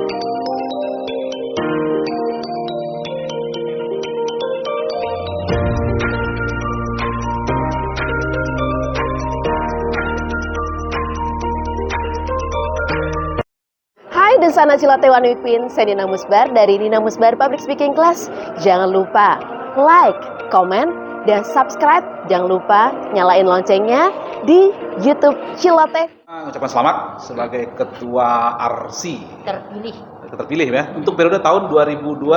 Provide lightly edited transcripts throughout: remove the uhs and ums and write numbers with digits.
Hai Desana Cilate One Wipin, saya Nina Musbar dari Nina Musbar Public Speaking Class. Jangan lupa like, komen, dan subscribe. Jangan lupa nyalain loncengnya di YouTube Cilate. Ucapan selamat sebagai Ketua RC terpilih ya untuk periode tahun 2022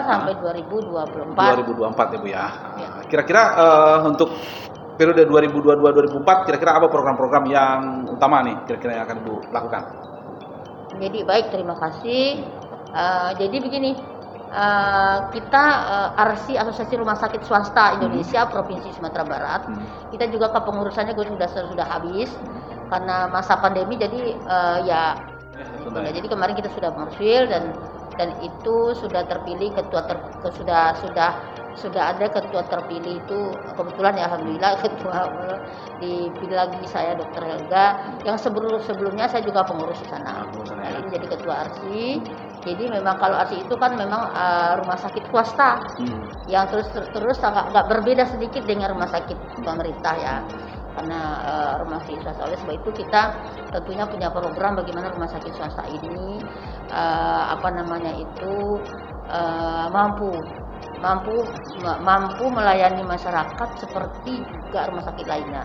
sampai 2024. 2024 ya Bu ya. Kira-kira untuk periode 2022-2024 kira-kira apa program-program yang utama nih kira-kira yang akan Ibu lakukan? Jadi baik, terima kasih. Jadi begini, kita RC Asosiasi Rumah Sakit Swasta Indonesia Provinsi Sumatera Barat, kita juga kepengurusannya sudah habis karena masa pandemi. Jadi jadi kemarin kita sudah mengurus dan itu sudah terpilih sudah ada ketua terpilih itu kebetulan ya alhamdulillah ketua dipilih lagi saya Dr. Helga yang sebelumnya saya juga pengurus di sana. Nah, ini jadi ketua RC. Jadi memang kalau RC itu kan memang rumah sakit swasta yang terus agak berbeda sedikit dengan rumah sakit pemerintah ya. Karena rumah sakit swasta, oleh sebab itu kita tentunya punya program bagaimana rumah sakit swasta ini mampu melayani masyarakat seperti juga rumah sakit lainnya.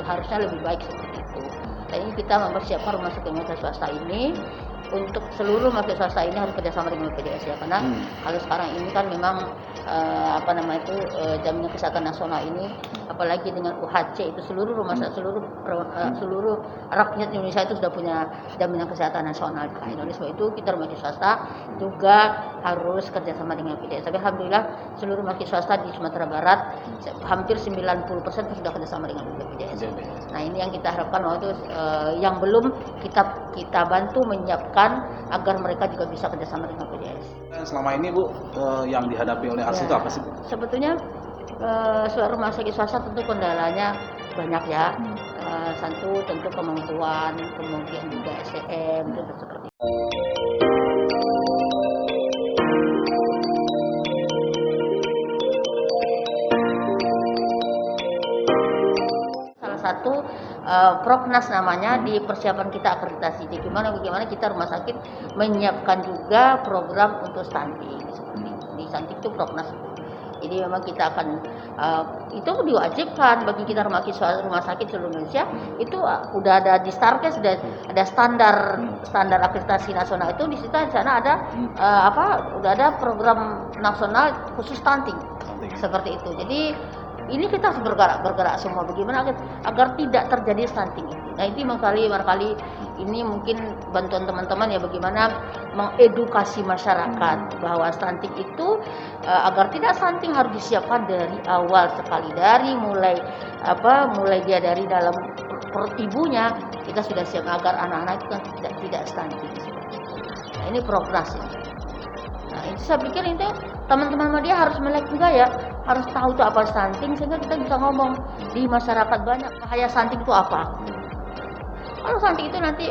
Harusnya lebih baik seperti itu. Dan ini kita mempersiapkan rumah sakit swasta ini. Untuk seluruh rumah sakit swasta ini harus kerjasama dengan BPJS ya, karena kalau sekarang ini kan memang jaminan kesehatan nasional ini, apalagi dengan UHC itu seluruh rumah sakit seluruh rakyat Indonesia itu sudah punya jaminan kesehatan nasional. Nah, Indonesia itu kita rumah sakit swasta juga harus kerjasama dengan BPJS. Tapi alhamdulillah seluruh rumah sakit swasta di Sumatera Barat hampir 90% sudah kerjasama dengan BPJS. Nah, ini yang kita harapkan waktu yang belum kita bantu menyiapkan agar mereka juga bisa kerjasama dengan BPJS. Selama ini Bu yang dihadapi oleh RC itu apa sih Bu? Sebetulnya rumah sakit swasta tentu kendalanya banyak ya. Satu tentu kemampuan, kemudian juga SDM itu seperti itu. Salah satu Proknas namanya di persiapan kita akreditasi. Jadi bagaimana kita rumah sakit menyiapkan juga program untuk stunting seperti itu. Di stunting itu Proknas. Jadi memang kita akan itu diwajibkan bagi kita rumah sakit seluruh Indonesia itu udah ada di Starkes, sudah ada standar akreditasi nasional itu di sana ada udah ada program nasional khusus stunting seperti itu. Jadi ini kita harus bergerak semua bagaimana agar tidak terjadi stunting itu. Nah, itu barangkali ini mungkin bantuan teman-teman ya bagaimana mengedukasi masyarakat bahwa stunting itu agar tidak stunting harus disiapkan dari awal sekali, dari mulai dia dari dalam perut ibunya kita sudah siap agar anak-anak itu kan tidak stunting seperti itu. Nah, ini progres ini. Nah, itu saya pikir itu teman-teman media harus melek juga ya, harus tahu itu apa stunting sehingga kita bisa ngomong di masyarakat banyak bahaya stunting itu apa. Kalau stunting itu nanti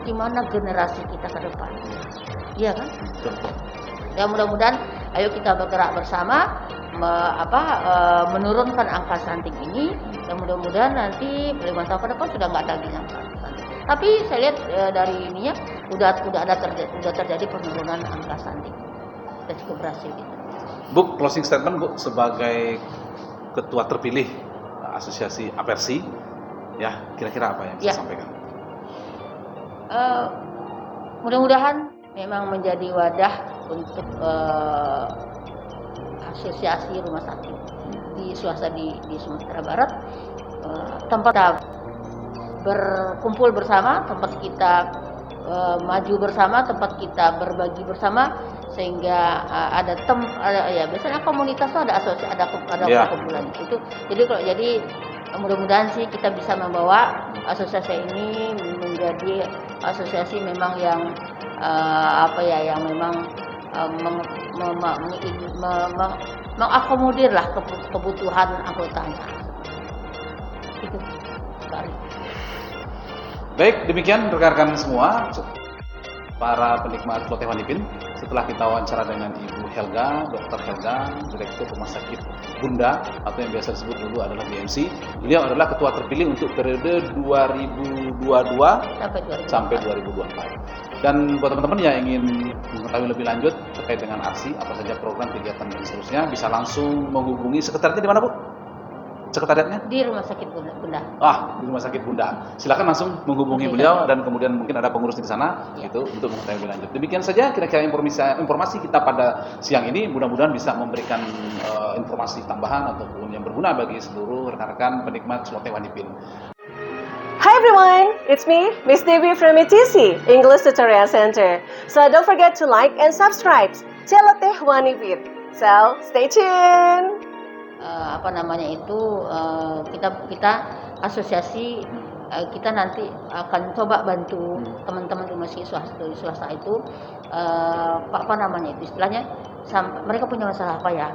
gimana generasi kita ke depan, iya kan? Ya mudah-mudahan ayo kita bergerak bersama menurunkan angka stunting ini dan mudah-mudahan nanti 5 tahun ke depan sudah nggak ada lagi angka stunting. Tapi saya lihat dari ininya udah terjadi penurunan angka stunting. Sudah cukup berhasil gitu. Bu, closing statement Bu sebagai ketua terpilih Asosiasi Apersi ya, kira-kira apa yang bisa sampaikan? Mudah-mudahan memang menjadi wadah untuk asosiasi rumah sakit di swasta di Sumatera Barat, tempat kita berkumpul bersama, tempat kita maju bersama, tempat kita berbagi bersama, sehingga biasanya komunitas itu ada asosiasi, ada perkumpulan itu. Jadi mudah-mudahan sih kita bisa membawa asosiasi ini menjadi asosiasi memang yang yang memang mengakomodir lah kebutuhan anggotanya. Itu. Baik, demikian rekan-rekan semua. para penikmat Lotte Wanipin. Setelah kita wawancara dengan Ibu Helga, Dr. Helga, Direktur Rumah Sakit Bunda atau yang biasa disebut dulu adalah BMC. Beliau adalah ketua terpilih untuk periode 2022 sampai 2024. Dan buat teman-teman yang ingin mengetahui lebih lanjut terkait dengan ARSI, apa saja program, kegiatan dan seterusnya, bisa langsung menghubungi sekretariatnya di mana, Bu? Sekretariatnya? Di Rumah Sakit Bunda. Di Rumah Sakit Bunda. Silakan langsung menghubungi beliau dan kemudian mungkin ada pengurus di sana gitu untuk mengetahui lebih lanjut. Demikian saja kira-kira informasi kita pada siang ini. Mudah-mudahan bisa memberikan informasi tambahan ataupun yang berguna bagi seluruh rekan-rekan penikmat Lotte Wanipin. Hi everyone, it's me, Miss Devi from ETC, English Tutorial Center. So don't forget to like and subscribe to Lotte Wanipin. So stay tuned. Kita asosiasi kita nanti akan coba bantu teman-teman rumah sakit swasta itu istilahnya mereka punya masalah apa ya?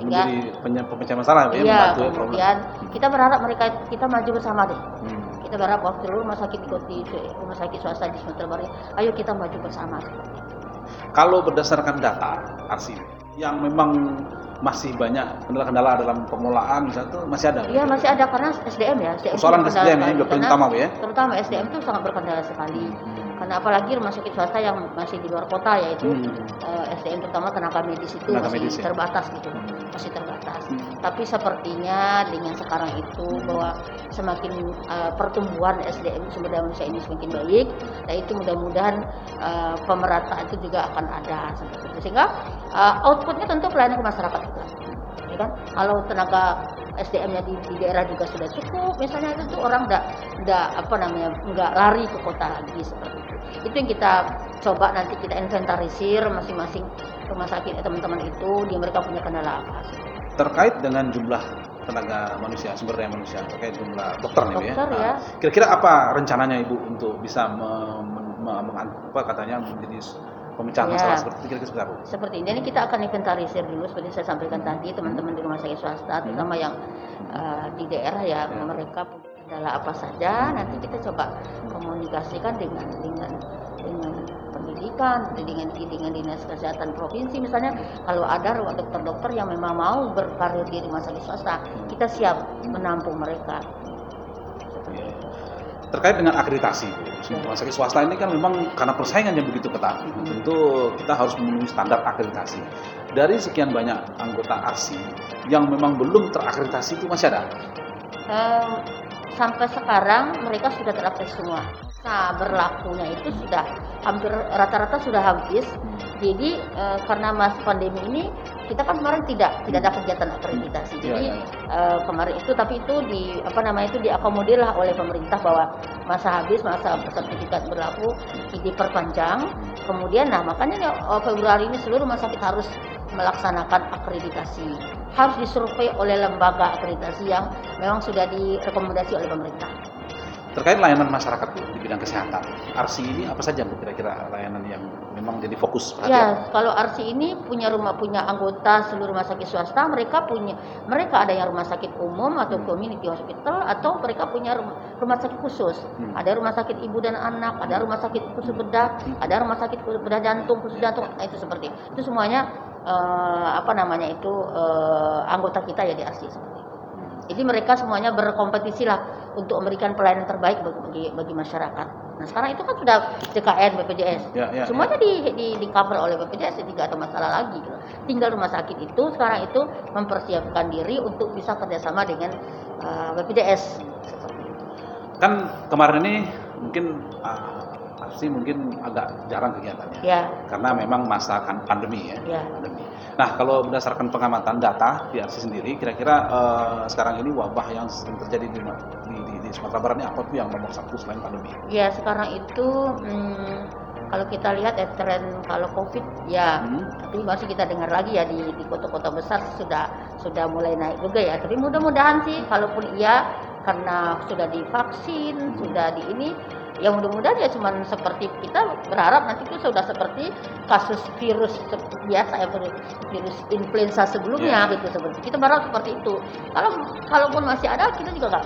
Menjadi pemecah masalah ya, membantu ya, kemudian kita berharap kita maju bersama deh. Kita berharap waktu rumah sakit rumah sakit swasta di Sumatera Barat, ayo kita maju bersama. Kalau berdasarkan data ARSI yang memang masih banyak kendala-kendala dalam pengelolaan misalnya itu masih ada? Iya, masih ada karena SDM ya. Persoalan SDM ini paling utama ya? Terutama SDM itu sangat berkendala sekali. Karena apalagi rumah sakit swasta yang masih di luar kota yaitu SDM terutama tenaga medis itu masih terbatas gitu. Masih terbatas. Tapi sepertinya dengan sekarang itu bahwa semakin pertumbuhan SDM sumber daya manusia ini semakin baik, dan itu mudah-mudahan pemerataan itu juga akan ada seperti itu. Sehingga outputnya tentu pelayanan ke masyarakat juga. Ya kan? Kalau tenaga SDM-nya di daerah juga sudah cukup, misalnya itu orang nggak lari ke kota lagi seperti itu. Itu yang kita coba nanti kita inventarisir masing-masing rumah sakit teman-teman itu, mereka punya kendala apa. Terkait dengan jumlah tenaga manusia, sumber daya manusia, terkait jumlah dokter nih ya. Kira-kira apa rencananya Ibu untuk bisa menjadi pemecahan masalah seperti itu, kira-kira apa? Seperti ini kita akan inventarisir dulu seperti saya sampaikan tadi, teman-teman di rumah sakit swasta terutama yang di daerah ya, mereka punya kendala apa saja, nanti kita coba komunikasikan dengan pendidikan, dengan dinas kesehatan provinsi misalnya, kalau ada dokter-dokter yang memang mau berkarir di rumah sakit swasta, kita siap menampung mereka. Terkait dengan akreditasi, rumah sakit swasta ini kan memang karena persaingan yang begitu ketat, tentu kita harus memenuhi standar akreditasi. Dari sekian banyak anggota ARSI yang memang belum terakreditasi itu masih ada? Sampai sekarang mereka sudah terakreditasi semua. Nah, berlakunya itu sudah hampir rata-rata sudah habis. Jadi karena pandemi ini kita kan kemarin tidak ada kegiatan akreditasi. Jadi kemarin itu diakomodir lah oleh pemerintah bahwa masa sertifikat berlaku diperpanjang. Kemudian makanya Februari ini seluruh rumah sakit harus melaksanakan akreditasi. Harus disurvei oleh lembaga akreditasi yang memang sudah direkomendasi oleh pemerintah. Terkait layanan masyarakat di bidang kesehatan, ARSI ini apa saja kira-kira layanan yang memang jadi fokus perhatian? Ya, kalau ARSI ini punya anggota seluruh rumah sakit swasta, mereka ada yang rumah sakit umum atau community hospital, atau mereka punya rumah sakit khusus. Ada rumah sakit ibu dan anak, ada rumah sakit khusus bedah, ada rumah sakit bedah jantung, khusus jantung. Nah, itu seperti itu semuanya anggota kita ya di ARSI seperti itu. Jadi mereka semuanya berkompetisi lah untuk memberikan pelayanan terbaik bagi masyarakat. Nah sekarang itu kan sudah JKN, BPJS, semuanya di cover oleh BPJS, jadi tidak ada masalah lagi. Tinggal rumah sakit itu sekarang itu mempersiapkan diri untuk bisa kerjasama dengan BPJS. Kan kemarin ini mungkin ARSI mungkin agak jarang kegiatannya, karena memang masa pandemi ya. Pandemi. Nah, kalau berdasarkan pengamatan data di ARSI sendiri, kira-kira sekarang ini wabah yang terjadi di Sumatera Barat ini apa tuh yang nomor satu selain pandemi? Ya, sekarang itu kalau kita lihat tren kalau COVID tapi masih kita dengar lagi ya di kota-kota besar sudah mulai naik juga ya. Tapi mudah-mudahan sih, kalaupun karena sudah divaksin, sudah di ini. Ya mudah-mudahan ya cuman seperti kita berharap nanti itu sudah seperti kasus virus biasa ya, virus influenza sebelumnya gitu, seperti kita berharap seperti itu. Kalaupun masih ada, kita juga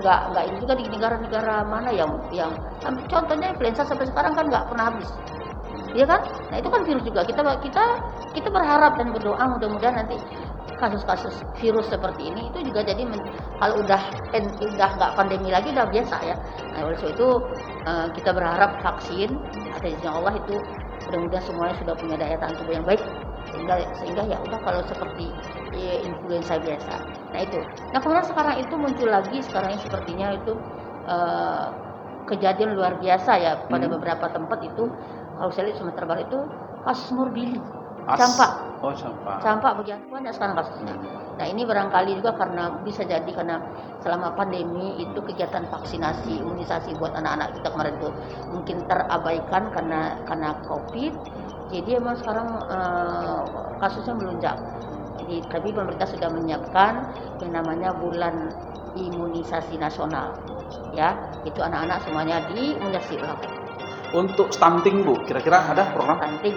nggak ini juga di negara-negara mana yang contohnya influenza sampai sekarang kan nggak pernah habis. Iya kan? Nah itu kan virus juga. Kita berharap dan berdoa mudah-mudahan nanti kasus-kasus virus seperti ini itu juga jadi kalau udah nggak pandemi lagi udah biasa ya. Nah oleh sebab itu kita berharap vaksin atas izin Allah itu mudah-mudahan semuanya sudah punya daya tahan tubuh yang baik sehingga ya udah kalau seperti influenza biasa. Nah itu. Nah kemudian sekarang itu muncul lagi sekarang ini sepertinya itu kejadian luar biasa ya pada beberapa tempat itu. Kalau saya lihat Sumatera Barat itu kasus morbilli, campak. Oh, campak. Campak begitu banyak sekarang kasusnya. Nah ini barangkali juga bisa jadi karena selama pandemi itu kegiatan vaksinasi, imunisasi buat anak-anak kita kemarin itu mungkin terabaikan karena COVID. Jadi emang sekarang kasusnya melonjak. Jadi tapi pemerintah sudah menyiapkan yang namanya bulan imunisasi nasional. Ya, itu anak-anak semuanya diimunisasi ulang. Untuk stunting Bu, kira-kira ada program? Stunting.